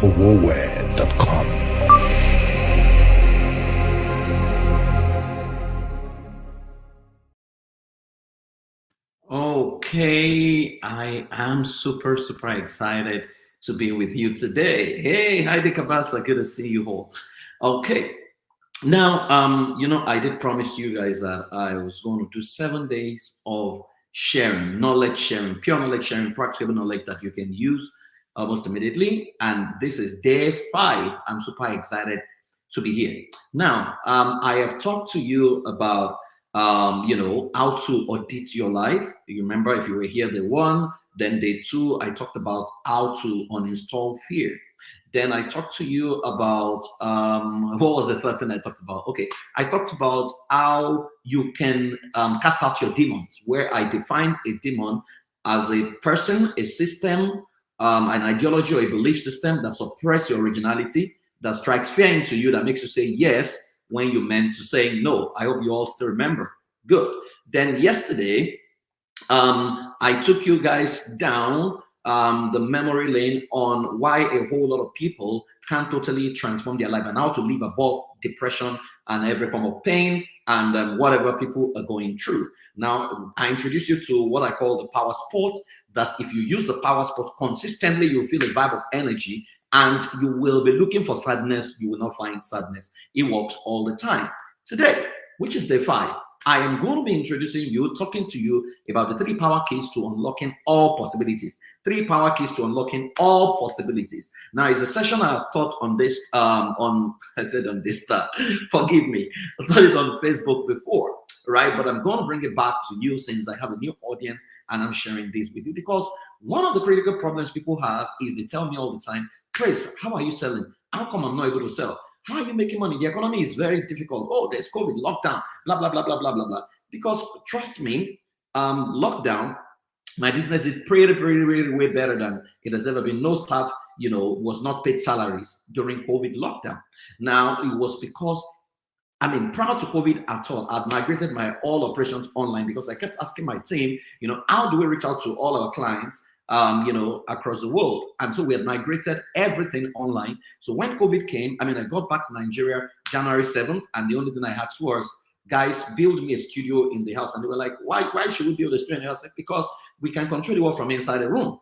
for warwear.com. Okay, I am super excited to be with you today. Hey, Heidi Kabasa, good to see you all. Okay, now, I did promise you guys that I was going to do 7 days of sharing, knowledge sharing, pure knowledge sharing, practical knowledge that you can use almost immediately. And this is day 5. I'm super excited to be here. Now, I have talked to you about, how to audit your life. You remember if you were here day 1, then day 2, I talked about how to uninstall fear. Then I talked to you about what was the third thing I talked about? Okay, I talked about how you can cast out your demons, where I define a demon as a person, a system, an ideology or a belief system that suppresses your originality, that strikes fear into you, that makes you say yes when you meant to say no. I hope you all still remember. Good. Then yesterday, I took you guys down the memory lane on why a whole lot of people can't totally transform their life and how to live above depression and every form of pain and whatever people are going through. Now, I introduce you to what I call the power sport, that if you use the power sport consistently, you'll feel a vibe of energy and you will be looking for sadness. You will not find sadness. It works all the time. Today, which is day 5, I am going to be introducing you, talking to you about the 3 power keys to unlocking all possibilities. 3 power keys to unlocking all possibilities. Now, it's a session I taught on this, forgive me, I taught it on Facebook before, right? But I'm going to bring it back to you since I have a new audience and I'm sharing this with you, because one of the critical problems people have is they tell me all the time, Praise, how are you selling? How come I'm not able to sell? How are you making money? The economy is very difficult. Oh, there's COVID, lockdown, blah, blah, blah, blah, blah, blah, blah. Because trust me, lockdown, my business is pretty way better than it has ever been. No staff, was not paid salaries during COVID lockdown. Now, it was because, prior to COVID at all, I've migrated my all operations online because I kept asking my team, how do we reach out to all our clients? Across the world. And so we had migrated everything online. So when COVID came, I got back to Nigeria January 7th, and the only thing I asked was, guys, build me a studio in the house. And they were like, why should we build a studio in the house? Because we can control the work from inside the room,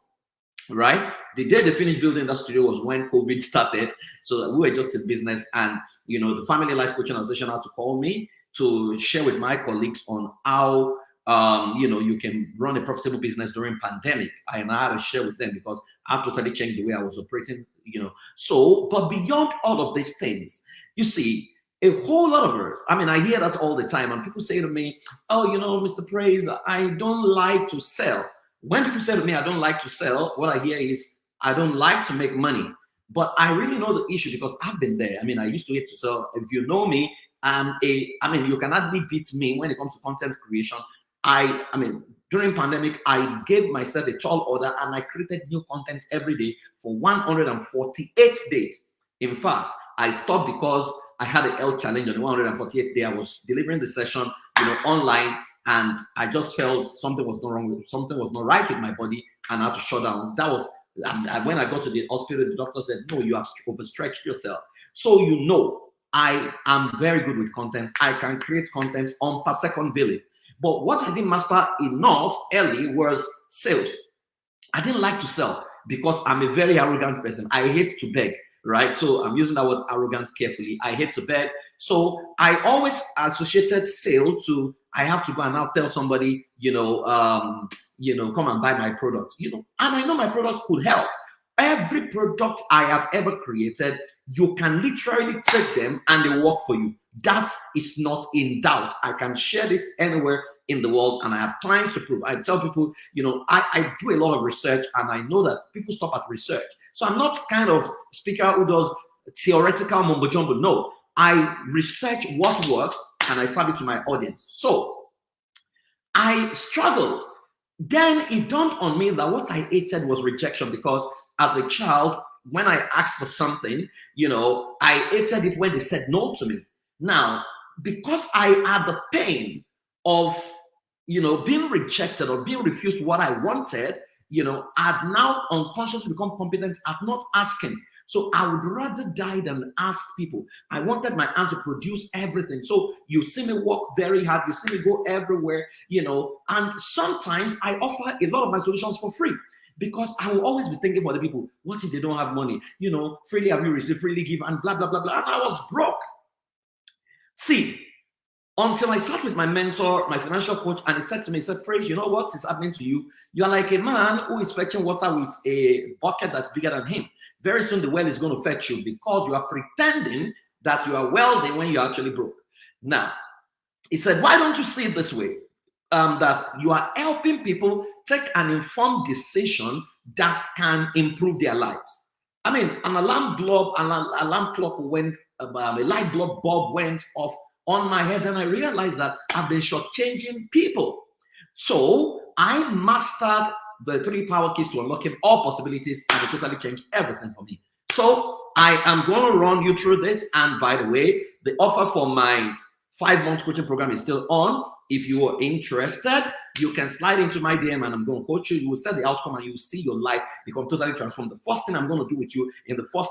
right? The day they finished building that studio was when COVID started. So we were just in business, and, the Family Life Coaching Association had to call me to share with my colleagues on how you can run a profitable business during pandemic. I had to share with them because I've totally changed the way I was operating, So, but beyond all of these things, you see, a whole lot of us, I hear that all the time, and people say to me, oh, Mr. Praise, I don't like to sell. When people say to me, I don't like to sell, what I hear is, I don't like to make money. But I really know the issue because I've been there. I used to hate to sell. If you know me, you can hardly beat me when it comes to content creation. During pandemic, I gave myself a tall order and I created new content every day for 148 days. In fact, I stopped because I had a health challenge on the 148th day. I was delivering the session, online, and I just felt something was not wrong with something was not right with my body, and I had to shut down. That was when I got to the hospital. The doctor said, "No, you have overstretched yourself." So I am very good with content. I can create content on per second billing. But what I didn't master enough early was sales. I didn't like to sell because I'm a very arrogant person. I hate to beg, right? So I'm using that word arrogant carefully. I hate to beg. So I always associated sale to I have to go and now tell somebody, come and buy my product, and I know my product could help. Every product I have ever created, you can literally take them and they work for you. That is not in doubt. I can share this anywhere in the world, and I have clients to prove. I tell people, I do a lot of research, and I know that people stop at research. So I'm not kind of speaker who does theoretical mumbo jumbo. No, I research what works and I serve it to my audience. So I struggled. Then it dawned on me that what I hated was rejection, because as a child, when I asked for something, I hated it when they said no to me. Now, because I had the pain of, being rejected or being refused what I wanted, I'd now unconsciously become competent at not asking. So I would rather die than ask people. I wanted my aunt to produce everything. So you see me work very hard. You see me go everywhere, and sometimes I offer a lot of my solutions for free. Because I will always be thinking for the people, what if they don't have money? Freely have you received, freely give, and blah, blah, blah, blah. And I was broke. See, until I sat with my mentor, my financial coach, and he said to me, he said, Praise, you know what is happening to you? You are like a man who is fetching water with a bucket that's bigger than him. Very soon the well is going to fetch you because you are pretending that you are wealthy when you're actually broke. Now, he said, why don't you see it this way? That you are helping people take an informed decision that can improve their lives. I mean, an alarm clock went, a light bulb went off on my head, and I realized that I've been shortchanging people. So I mastered the 3 power keys to unlocking all possibilities, and it totally changed everything for me. So I am going to run you through this. And by the way, the offer for my 5-month coaching program is still on. If you are interested, you can slide into my DM and I'm going to coach you. You will set the outcome and you will see your life become totally transformed. The first thing I'm going to do with you in the first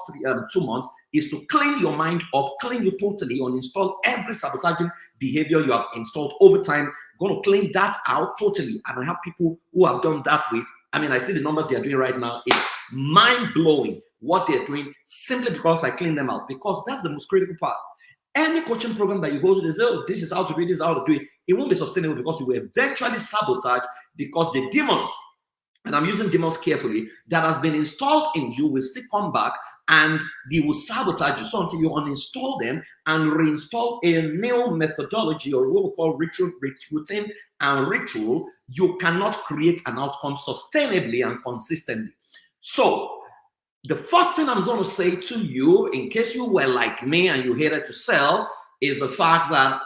2 months is to clean your mind up, clean you totally, uninstall every sabotaging behavior you have installed over time. I'm going to clean that out totally. And I have people who have done that with. I mean, I see the numbers they are doing right now. It's mind-blowing what they're doing simply because I clean them out. Because that's the most critical part. Any coaching program that you go to, they say, oh, this is how to do it, this is how to do it. It won't be sustainable because you will eventually sabotage because the demons, and I'm using demons carefully, that has been installed in you will still come back and they will sabotage you. So until you uninstall them and reinstall a new methodology or what we call routine and ritual, you cannot create an outcome sustainably and consistently. So the first thing I'm going to say to you, in case you were like me and you hated to sell, is the fact that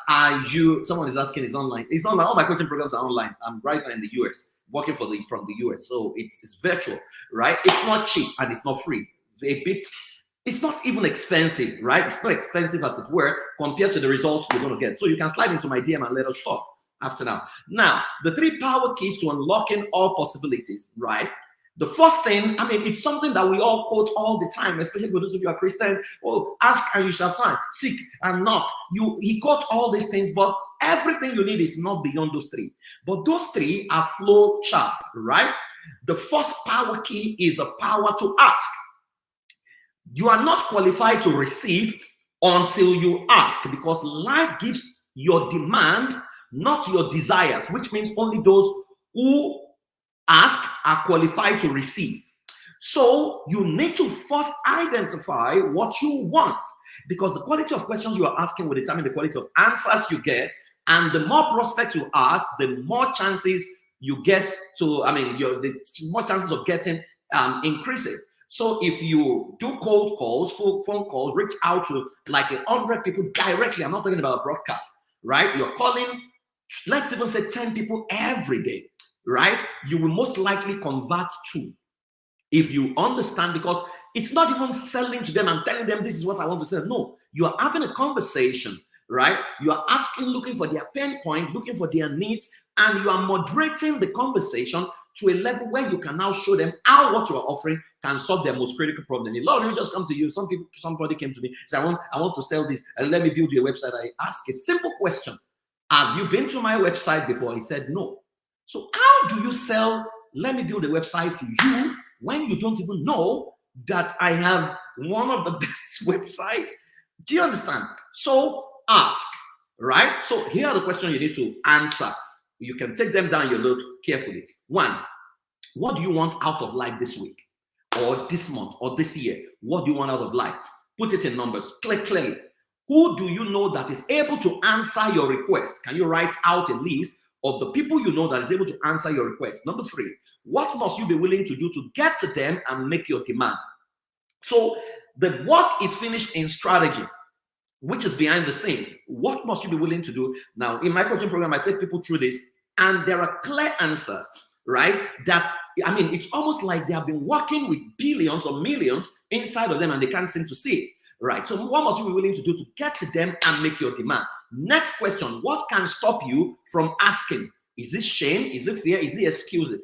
someone is asking, is online. It's online. All my coaching programs are online. I'm right now in the US, working from the US. So it's virtual, right? It's not cheap and it's not free. It's not even expensive, right? It's not expensive as it were compared to the results you're going to get. So you can slide into my DM and let us talk after now. Now, the 3 power keys to unlocking all possibilities, right? The first thing, I mean, it's something that we all quote all the time, especially for those of you who are Christian. Oh, ask and you shall find, seek and knock. He quotes all these things, but everything you need is not beyond those 3. But those 3 are flow charts, right? The first power key is the power to ask. You are not qualified to receive until you ask, because life gives your demand, not your desires, which means only those who ask are qualified to receive. So you need to first identify what you want, because the quality of questions you are asking will determine the quality of answers you get. And the more prospects you ask, the more chances you get to, the more chances of getting increases. So if you do cold calls, phone calls, reach out to like 100 people directly, I'm not talking about a broadcast, right? You're calling, let's even say 10 people every day, right? You will most likely convert 2 if you understand, because it's not even selling to them and telling them this is what I want to say. No, you are having a conversation, right? You are asking, looking for their pain point, looking for their needs, and you are moderating the conversation to a level where you can now show them how what you are offering can solve their most critical problem. A lot of you just come to you. Somebody came to me, said, I want to sell this, and let me build you a website. I ask a simple question: have you been to my website before? He said no. So how do you sell, let me build a website to you, when you don't even know that I have one of the best websites? Do you understand? So ask, right? So here are the questions you need to answer. You can take them down your note carefully. 1, what do you want out of life this week, or this month, or this year? What do you want out of life? Put it in numbers, clearly. Who do you know that is able to answer your request? Can you write out a list of the people you know that is able to answer your request? Number 3, what must you be willing to do to get to them and make your demand? So the work is finished in strategy, which is behind the scene. What must you be willing to do? Now, in my coaching program, I take people through this, and there are clear answers, right? That, it's almost like they have been working with billions or millions inside of them and they can't seem to see it, right? So what must you be willing to do to get to them and make your demand? Next question: what can stop you from asking? Is it shame? Is it fear? Is it excuses?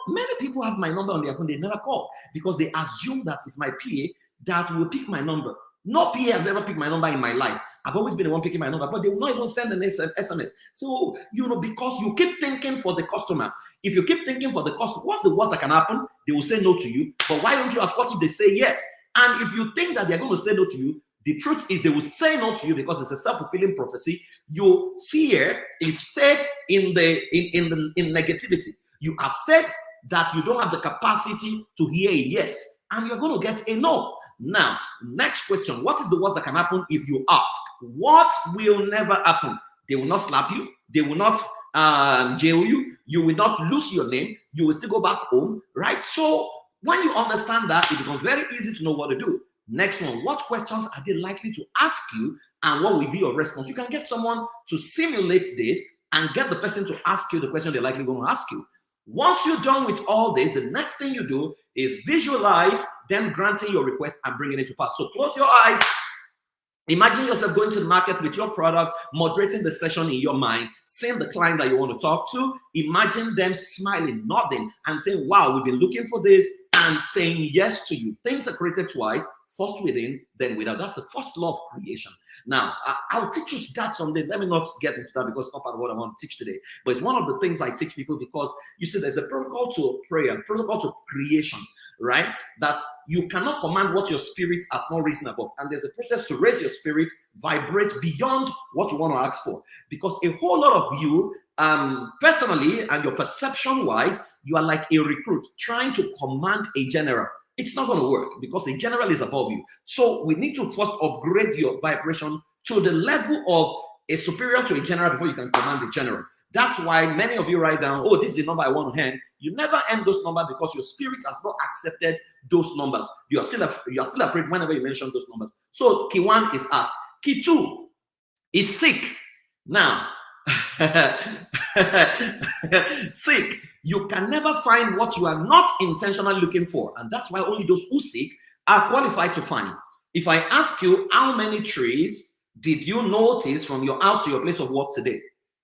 Many people have my number on their phone, they never call because they assume that it's my PA that will pick my number. No PA has ever picked my number in my life. I've always been the one picking my number, but they will not even send an SMS. So, because you keep thinking for the customer. If you keep thinking for the customer, what's the worst that can happen? They will say no to you. But why don't you ask what if they say yes? And if you think that they're going to say no to you, the truth is they will say no to you because it's a self-fulfilling prophecy. Your fear is faith in negativity. You have faith that you don't have the capacity to hear a yes, and you're going to get a no. Now, next question. What is the worst that can happen if you ask? What will never happen? They will not slap you. They will not jail you. You will not lose your name. You will still go back home, right? So when you understand that, it becomes very easy to know what to do. Next one, what questions are they likely to ask you and what will be your response? You can get someone to simulate this and get the person to ask you the question they're likely going to ask you. Once you're done with all this, the next thing you do is visualize them granting your request and bringing it to pass. So close your eyes. Imagine yourself going to the market with your product, moderating the session in your mind, seeing the client that you want to talk to. Imagine them smiling, nodding, and saying, wow, we've been looking for this, and saying yes to you. Things are created twice. First within, then without. That's the first law of creation. Now, I'll teach you that someday. Let me not get into that because it's not part of what I want to teach today. But it's one of the things I teach people because you see, there's a protocol to prayer, protocol to creation, right? That you cannot command what your spirit has not risen above. And there's a process to raise your spirit, vibrate beyond what you want to ask for. Because a whole lot of you, personally and your perception-wise, you are like a recruit trying to command a general. It's not going to work because a general is above you. So we need to first upgrade your vibration to the level of a superior to a general before you can command the general. That's why many of you write down, oh, this is the number I want to hand. You never end those numbers because your spirit has not accepted those numbers. You are still afraid whenever you mention those numbers. So key 1 is asked. Key 2 is seek. Now, seek. You can never find what you are not intentionally looking for. And that's why only those who seek are qualified to find. If I ask you, how many trees did you notice from your house to your place of work today?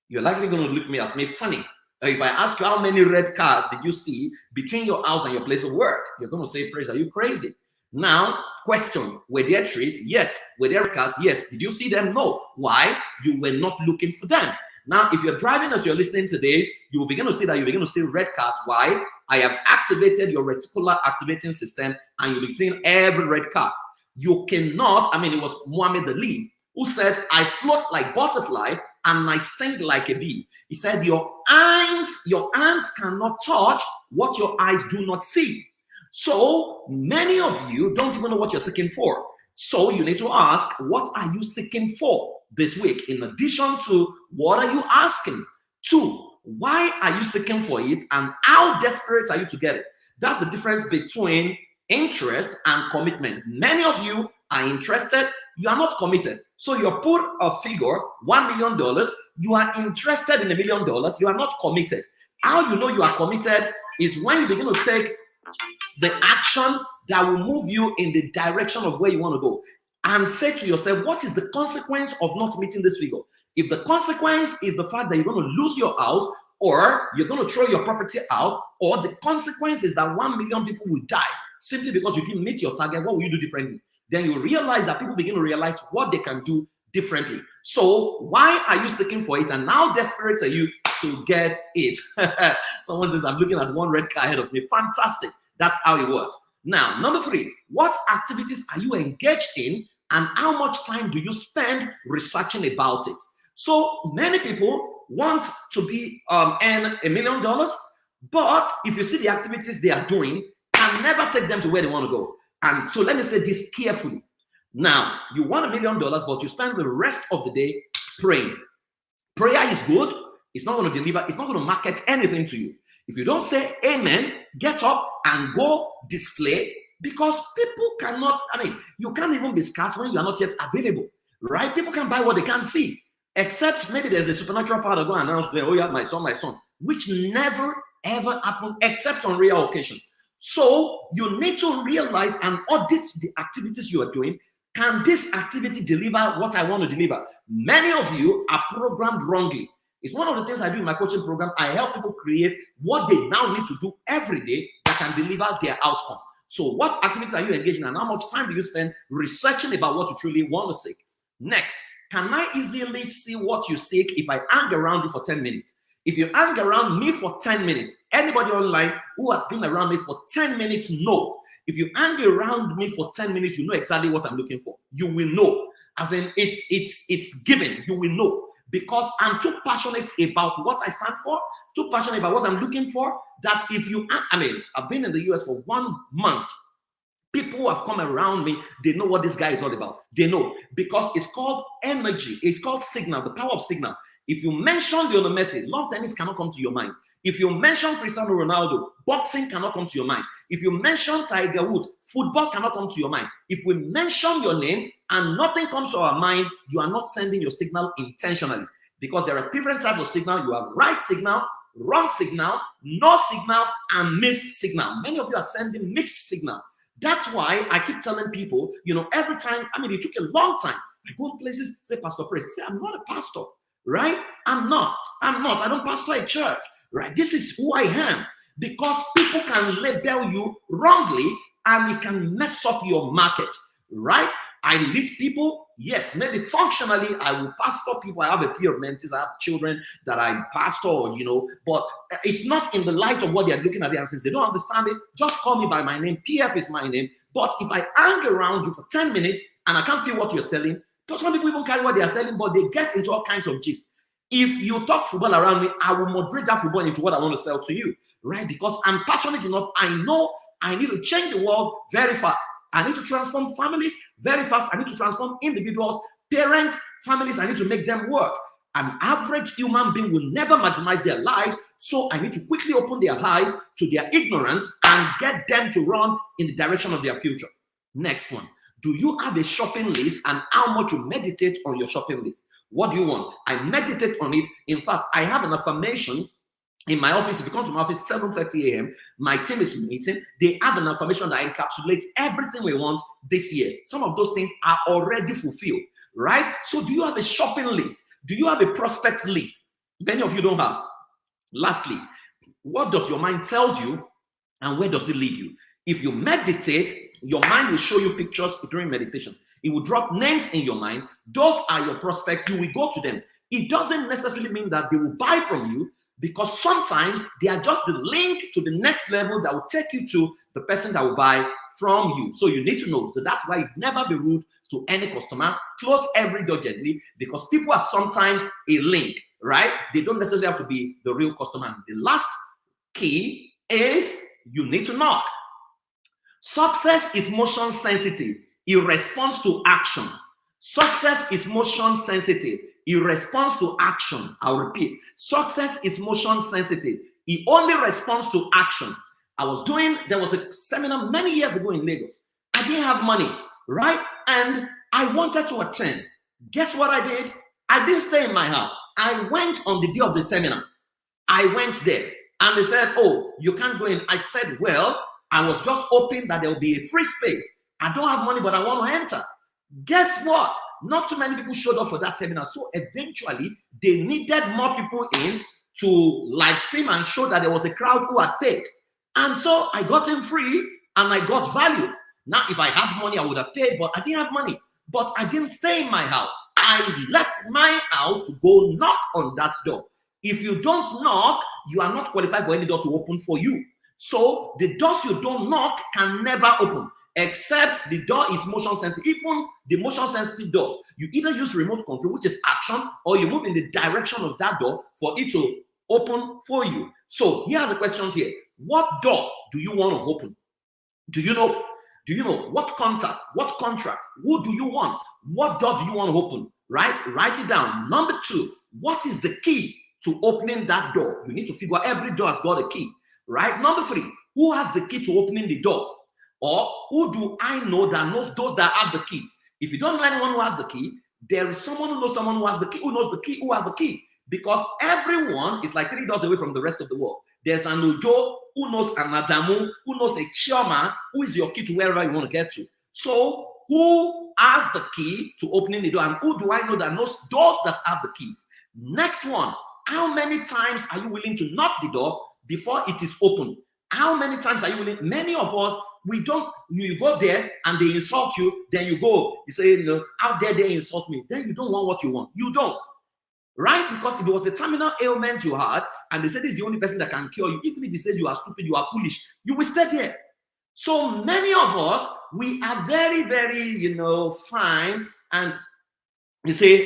You're likely going to look at me funny. If I ask you, how many red cars did you see between your house and your place of work? You're going to say, praise, are you crazy? Now, question, were there trees? Yes. Were there cars? Yes. Did you see them? No. Why? You were not looking for them. Now, if you're driving as you're listening to this, you will begin to see that you begin to see red cars. Why? I have activated your reticular activating system and you'll be seeing every red car. You cannot, it was Muhammad Ali who said, I float like butterfly and I sting like a bee. He said, your hands cannot touch what your eyes do not see. So many of you don't even know what you're seeking for. So you need to ask, what are you seeking for this week? In addition to, what are you asking? 2, why are you seeking for it? And how desperate are you to get it? That's the difference between interest and commitment. Many of you are interested, you are not committed. So you put a figure, $1 million, you are interested in $1 million, you are not committed. How you know you are committed is when you begin to take the action that will move you in the direction of where you want to go. And say to yourself, what is the consequence of not meeting this figure? If the consequence is the fact that you're going to lose your house, or you're going to throw your property out, or the consequence is that 1 million people will die simply because you didn't meet your target, what will you do differently? Then you realize that people begin to realize what they can do differently. So why are you seeking for it? And how desperate are you to get it? Someone says, I'm looking at one red car ahead of me. Fantastic. That's how it works. Now, number 3, what activities are you engaged in and how much time do you spend researching about it? So many people want to be earn $1 million, but if you see the activities they are doing, can never take them to where they want to go. And so let me say this carefully. Now, you want $1 million, but you spend the rest of the day praying. Prayer is good. It's not going to deliver. It's not going to market anything to you. If you don't say amen, get up and go display, because people cannot, you can't even be scarce when you are not yet available, right? People can buy what they can't see, except maybe there's a supernatural power that go and announce, oh yeah, my son, which never, ever happened except on rare occasion. So you need to realize and audit the activities you are doing. Can this activity deliver what I want to deliver? Many of you are programmed wrongly. It's one of the things I do in my coaching program. I help people create what they now need to do every day that can deliver their outcome. So what activities are you engaged in, and how much time do you spend researching about what you truly want to seek? Next, can I easily see what you seek if I hang around you for 10 minutes? If you hang around me for 10 minutes, anybody online who has been around me for 10 minutes, know. If you hang around me for 10 minutes, you know exactly what I'm looking for. You will know. As in, it's given. You will know. Because I'm too passionate about what I stand for, too passionate about what I'm looking for, that if you, I've been in the US for 1 month. People who have come around me, they know what this guy is all about. They know, because it's called energy. It's called signal, the power of signal. If you mention Lionel Messi, lawn tennis cannot come to your mind. If you mention Cristiano Ronaldo, boxing cannot come to your mind. If you mention Tiger Woods, football cannot come to your mind. If we mention your name and nothing comes to our mind, you are not sending your signal intentionally. Because there are different types of signal. You have right signal, wrong signal, no signal, and mixed signal. Many of you are sending mixed signal. That's why I keep telling people, every time, it took a long time. I go to places, say, Pastor Praise. Say, I'm not a pastor, right? I'm not. I don't pastor a church, right? This is who I am. Because people can label you wrongly and it can mess up your market, right? I lead people. Yes, maybe functionally I will pastor people. I have a peer of mentees. I have children that I pastor, but it's not in the light of what they're looking at and since they don't understand it, just call me by my name. PF is my name. But if I hang around you for 10 minutes and I can't feel what you're selling, because some people even carry what they are selling, but they get into all kinds of gist. If you talk football around me, I will moderate that football into what I want to sell to you, right? Because I'm passionate enough. I know I need to change the world very fast. I need to transform families very fast. I need to transform individuals, parents, families. I need to make them work. An average human being will never maximize their lives. So I need to quickly open their eyes to their ignorance and get them to run in the direction of their future. Next one. Do you have a shopping list and how much you meditate on your shopping list? What do you want? I meditate on it. In fact, I have an affirmation in my office. If you come to my office 7:30 a.m., my team is meeting. They have an affirmation that encapsulates everything we want this year. Some of those things are already fulfilled, right? So do you have a shopping list? Do you have a prospect list? Many of you don't have. Lastly, what does your mind tells you and where does it lead you? If you meditate, your mind will show you pictures during meditation. It will drop names in your mind. Those are your prospects. You will go to them. It doesn't necessarily mean that they will buy from you, because sometimes they are just the link to the next level that will take you to the person that will buy from you. So you need to know. So that's why you never be rude to any customer. Close every door gently, because people are sometimes a link, right? They don't necessarily have to be the real customer. The last key is you need to knock. Success is motion sensitive. It responds to action. Success is motion sensitive. It responds to action. I'll repeat. Success is motion sensitive. It only responds to action. There was a seminar many years ago in Lagos. I didn't have money, right? And I wanted to attend. Guess what I did? I didn't stay in my house. I went on the day of the seminar. I went there and they said, oh, you can't go in. I said, well, I was just hoping that there will be a free space. I don't have money, but I want to enter. Guess what? Not too many people showed up for that seminar. So eventually, they needed more people in to live stream and show that there was a crowd who had paid. And so I got in free and I got value. Now, if I had money, I would have paid, but I didn't have money. But I didn't stay in my house. I left my house to go knock on that door. If you don't knock, you are not qualified for any door to open for you. So the doors you don't knock can never open, except the door is motion sensitive. Even the motion sensitive doors, you either use remote control, which is action, or you move in the direction of that door for it to open for you. So here are the questions here. What door do you want to open? Do you know? Do you know what contact, what contract, who do you want? What door do you want to open? Right? Write it down. Number 2, what is the key to opening that door? You need to figure out every door has got a key. Right? Number 3, who has the key to opening the door? Or who do I know that knows those that have the keys? If you don't know anyone who has the key, there is someone who knows someone who has the key, who knows the key, who has the key. Because everyone is like 3 doors away from the rest of the world. There's an Ojo who knows an Adamu, who knows a Chioma, who is your key to wherever you want to get to. So who has the key to opening the door? And who do I know that knows those that have the keys? Next one, how many times are you willing to knock the door before it is open? How many times are you willing? Many of us, we don't, you go there and they insult you, then you go, you say, how dare they insult me? Then you don't want what you want. You don't. Right? Because if it was a terminal ailment you had, and they said this is the only person that can cure you, even if he says you are stupid, you are foolish, you will stay there. So many of us, we are very, very, fine, and you say,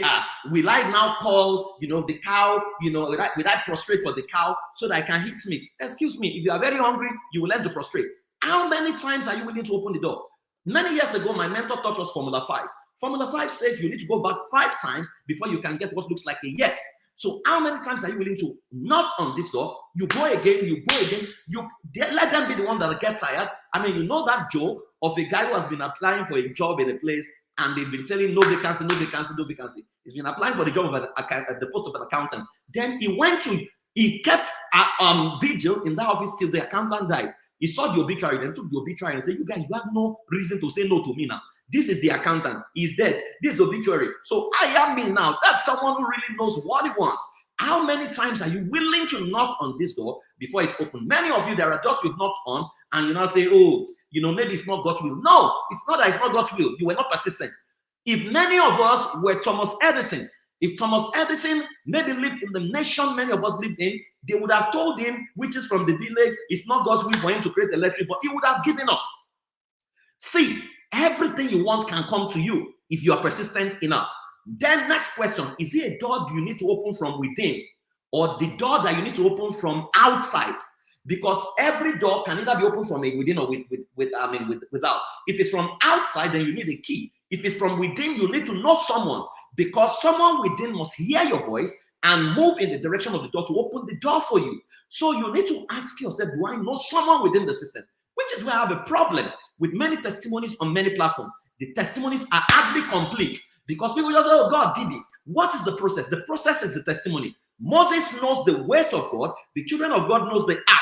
will I now call, the cow, will I prostrate for the cow so that I can eat meat? Excuse me, if you are very hungry, you will learn to prostrate. How many times are you willing to open the door? Many years ago, my mentor taught us Formula 5. Formula 5 says you need to go back 5 times before you can get what looks like a yes. So how many times are you willing to knock on this door? You go again, let them be the one that get tired. I mean, that joke of a guy who has been applying for a job in a place and they've been telling no vacancy, no vacancy, no vacancy. He's been applying for the job at the post of an accountant. Then he kept vigil in that office till the accountant died. He saw the obituary, then took the obituary and said, you guys, you have no reason to say no to me now. This is the accountant. He's dead. This is obituary. So I am me now. That's someone who really knows what he wants. How many times are you willing to knock on this door before it's open? Many of you, there are doors you've knocked on, and you now say, maybe it's not God's will. No, it's not that it's not God's will. You were not persistent. If many of us were Thomas Edison, if Thomas Edison maybe lived in the nation many of us lived in, they would have told him, which is from the village, it's not God's will for him to create electric, but he would have given up. See, everything you want can come to you if you are persistent enough. Then next question, is it a door you need to open from within or the door that you need to open from outside? Because every door can either be opened from within or without. If it's from outside, then you need a key. If it's from within, you need to know someone, because someone within must hear your voice and move in the direction of the door to open the door for you. So you need to ask yourself, do I know someone within the system? Which is where I have a problem with many testimonies on many platforms. The testimonies are hardly complete because people just say, oh, God did it. What is the process? The process is the testimony. Moses knows the ways of God. The children of God knows the act.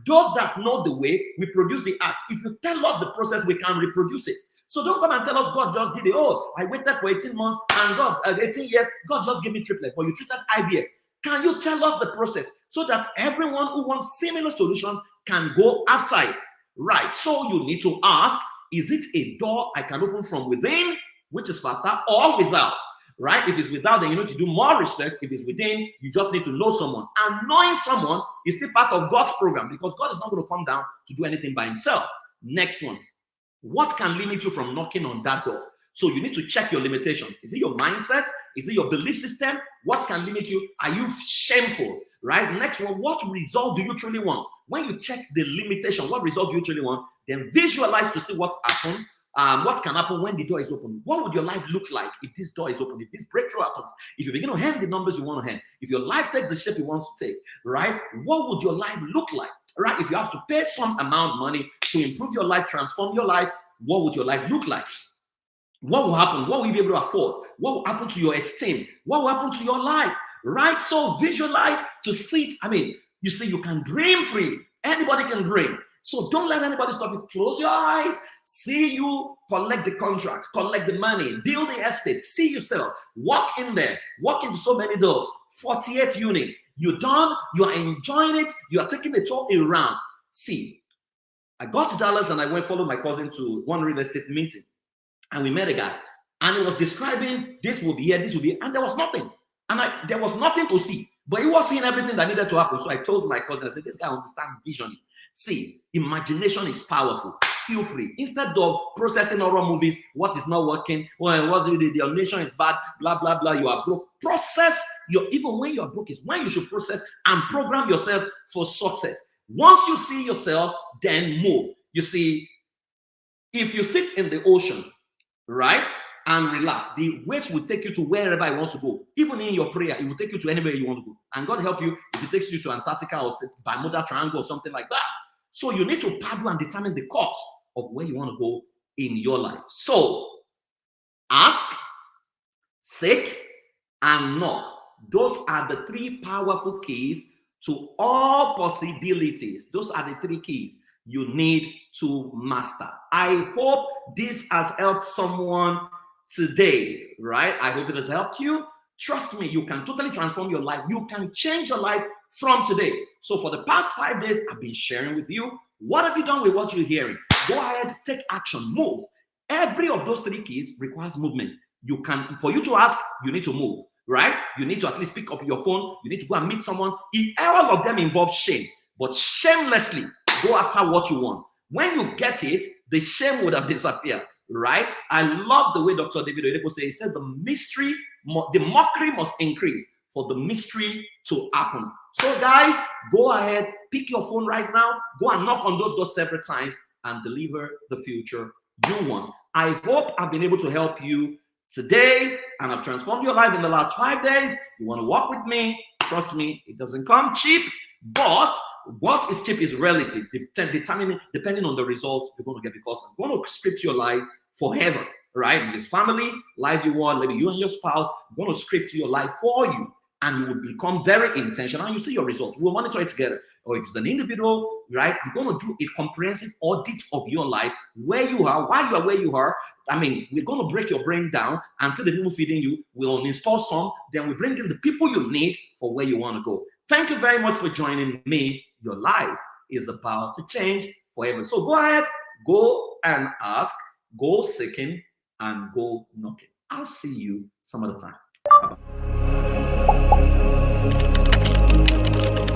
Those that know the way, we produce the act. If you tell us the process, we can reproduce it. So don't come and tell us God just did it. Oh, I waited for 18 months and God, 18 years, God just gave me triplet. But you treated IVF. Can you tell us the process so that everyone who wants similar solutions can go after it? Right. So you need to ask, is it a door I can open from within, which is faster, or without? Right? If it's without, then you need to do more research. If it's within, you just need to know someone. And knowing someone is still part of God's program, because God is not going to come down to do anything by himself. Next one. What can limit you from knocking on that door? So you need to check your limitation. Is it your mindset? Is it your belief system? What can limit you? Are you shameful? Right? Next one, what result do you truly want? When you check the limitation, what result do you truly want? Then visualize to see what happened. What can happen when the door is open? What would your life look like if this door is open? If this breakthrough happens? If you begin to hand the numbers you want to hand? If your life takes the shape it wants to take? Right? What would your life look like? Right? If you have to pay some amount of money to improve your life, transform your life, what would your life look like? What will happen? What will you be able to afford? What will happen to your esteem? What will happen to your life? Right? So visualize to see it. I mean, you see, you can dream freely. Anybody can dream. So don't let anybody stop you. Close your eyes. See you collect the contract, collect the money, build the estate. See yourself. Walk in there. Walk into so many doors. 48 units. You're done. You are enjoying it. You are taking the tour around. See, I got to Dallas and I went follow my cousin to one real estate meeting. And we met a guy. And he was describing this will be here, this will be, and there was nothing. And there was nothing to see. But he was seeing everything that needed to happen. So I told my cousin, I said, this guy understands vision. See, imagination is powerful. Feel free. Instead of processing horror movies, what is not working, what your nation is bad, blah, blah, blah, you are broke. Process even when you are broke is when you should process and program yourself for success. Once you see yourself, then move. You see, if you sit in the ocean, right, and relax, the waves will take you to wherever it wants to go. Even in your prayer, it will take you to anywhere you want to go. And God help you if it takes you to Antarctica or Bermuda Triangle or something like that. So you need to paddle and determine the course of where you want to go in your life. So ask, seek, and knock. Those are the 3 powerful keys to all possibilities. Those are the 3 keys you need to master. I hope this has helped someone today, right? I hope it has helped you. Trust me, you can totally transform your life. You can change your life from today. So for the past 5 days, I've been sharing with you. What have you done with what you're hearing? Go ahead, take action, move. Every of those three keys requires movement. You can, for you to ask, you need to move, right? You need to at least pick up your phone. You need to go and meet someone. All of them involve shame, but shamelessly go after what you want. When you get it, the shame would have disappeared, right? I love the way Dr. David Oyedepo says, he said the mockery must increase for the mystery to happen. So guys, go ahead, pick your phone right now, go and knock on those doors several times and deliver the future you want. I hope I've been able to help you today and I've transformed your life in the last 5 days. You want to walk with me? Trust me, it doesn't come cheap, but what is cheap is relative, depending on the results you're going to get, because I'm going to script your life forever, right? In this family life you want, maybe you and your spouse, I'm going to script your life for you, and you will become very intentional and you see your results. We'll monitor it together. Or if it's an individual, right, I'm going to do a comprehensive audit of your life, where you are, why you are where you are. I mean, we're going to break your brain down and see the people feeding you. We'll install some, then we bring in the people you need for where you want to go. Thank you very much for joining me. Your life is about to change forever. So go ahead, go and ask, go seeking, and go knocking. I'll see you some other time. Bye-bye.